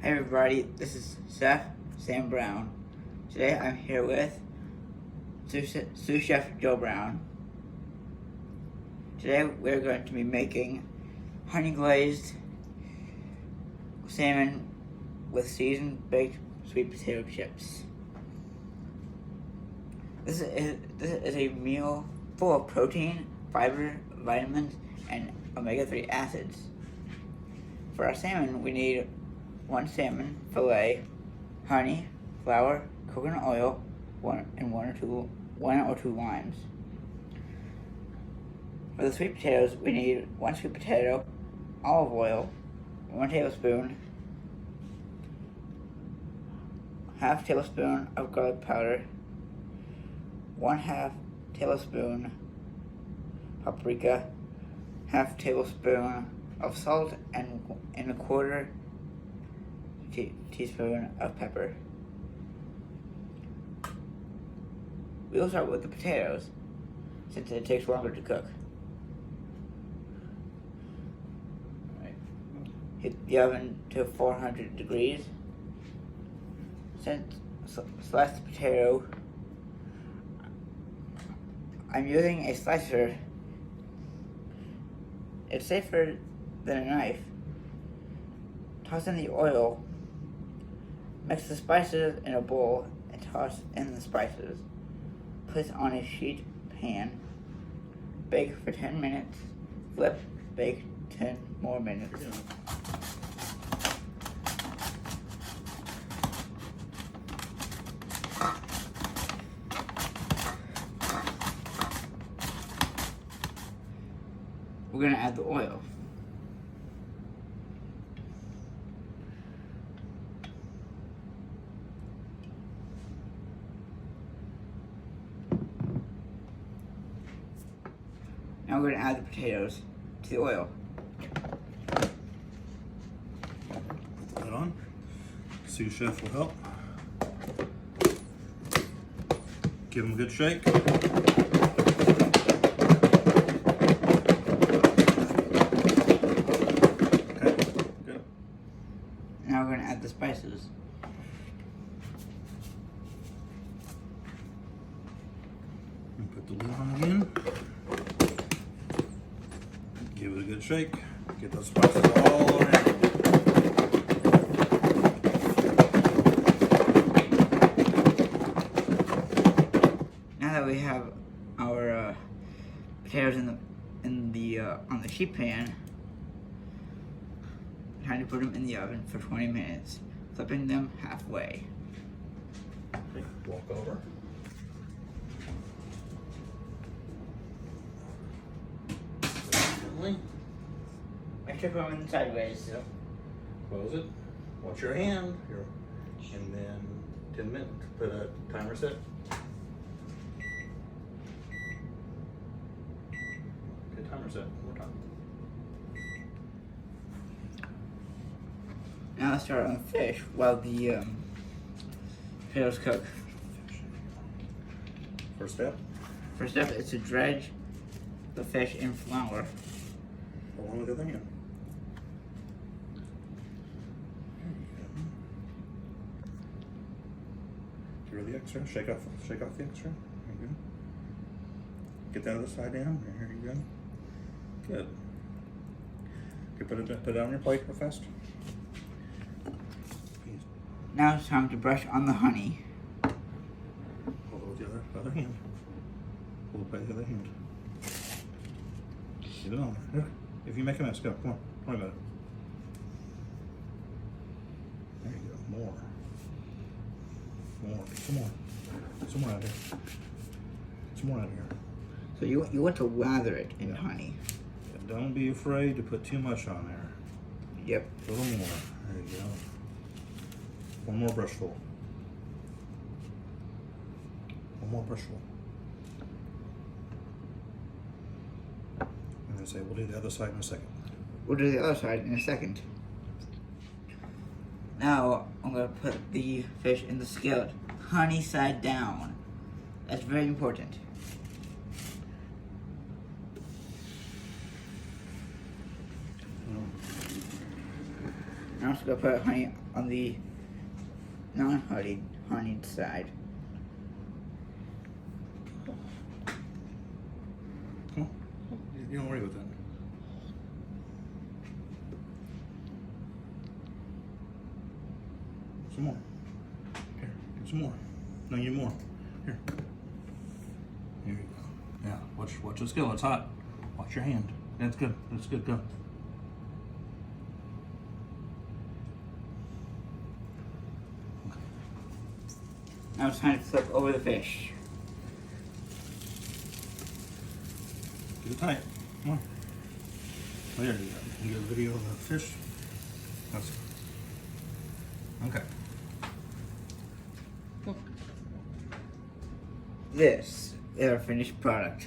Hey everybody, this is Chef Sam Brown. Today I'm here with Sous Chef Joe Brown. Today we're going to be making honey glazed salmon with seasoned baked sweet potato chips. This is a meal full of protein, fiber, vitamins, and omega-3 acids. For our salmon, we need 1 salmon fillet, honey, flour, coconut oil, one or two limes. For the sweet potatoes, we need 1 sweet potato, olive oil, 1 tablespoon, half tablespoon of garlic powder, 1/2 tablespoon paprika, half tablespoon of salt, and 1/4 teaspoon of pepper. We will start with the potatoes, since it takes longer to cook. Heat the oven to 400 degrees. Slice the potato. I'm using a slicer. It's safer than a knife. Toss in the oil. Mix the spices in a bowl and toss in the spices. Place on a sheet pan. Bake for 10 minutes. Flip, bake 10 more minutes. We're gonna add the oil. Now we're going to add the potatoes to the oil. Put that on. Sous Chef will help. Give them a good shake. Okay, good. Now we're going to add the spices. And put the lid on again. Give it a good shake. Get those spices all around. Now that we have our potatoes on the sheet pan, time to put them in the oven for 20 minutes, flipping them halfway. Okay, walk over. Make sure to put them in sideways. So. Close it. Watch your hand. And then 10 minutes. Put a timer set. Good timer set. More time. Now let's start on the fish while the potatoes cook. First step. First step is to dredge the fish in flour. Along with the other hand. Throw the extra. Shake off the extra. There you go. Get that other side down. There you go. Good. Okay, put it on your plate real fast. Now it's time to brush on the honey. Hold it with the other hand. Hold it by the other hand. Get it on there. If you make a mess, go. Come on. Don't worry about it. There you go. More. Some more. Some more out here. Some more out here. So you want to lather it in honey. And don't be afraid to put too much on there. Yep. A little more. There you go. One more brushful. One more brushful. I'm going to say we'll do the other side in a second. We'll do the other side in a second. Now I'm going to put the fish in the skillet, honey side down. That's very important. I'm also gonna put honey on the non-honeyed side. Come on. You don't worry about that. Some more. Here, get some more. No, you more. Here. Here you go. Yeah, watch this go. It's hot. Watch your hand. That's good. That's good. Go. Now it's time to flip over the fish. Get it tight. Come on. Oh, there you go. You get a video of the fish. That's okay. This is our finished product.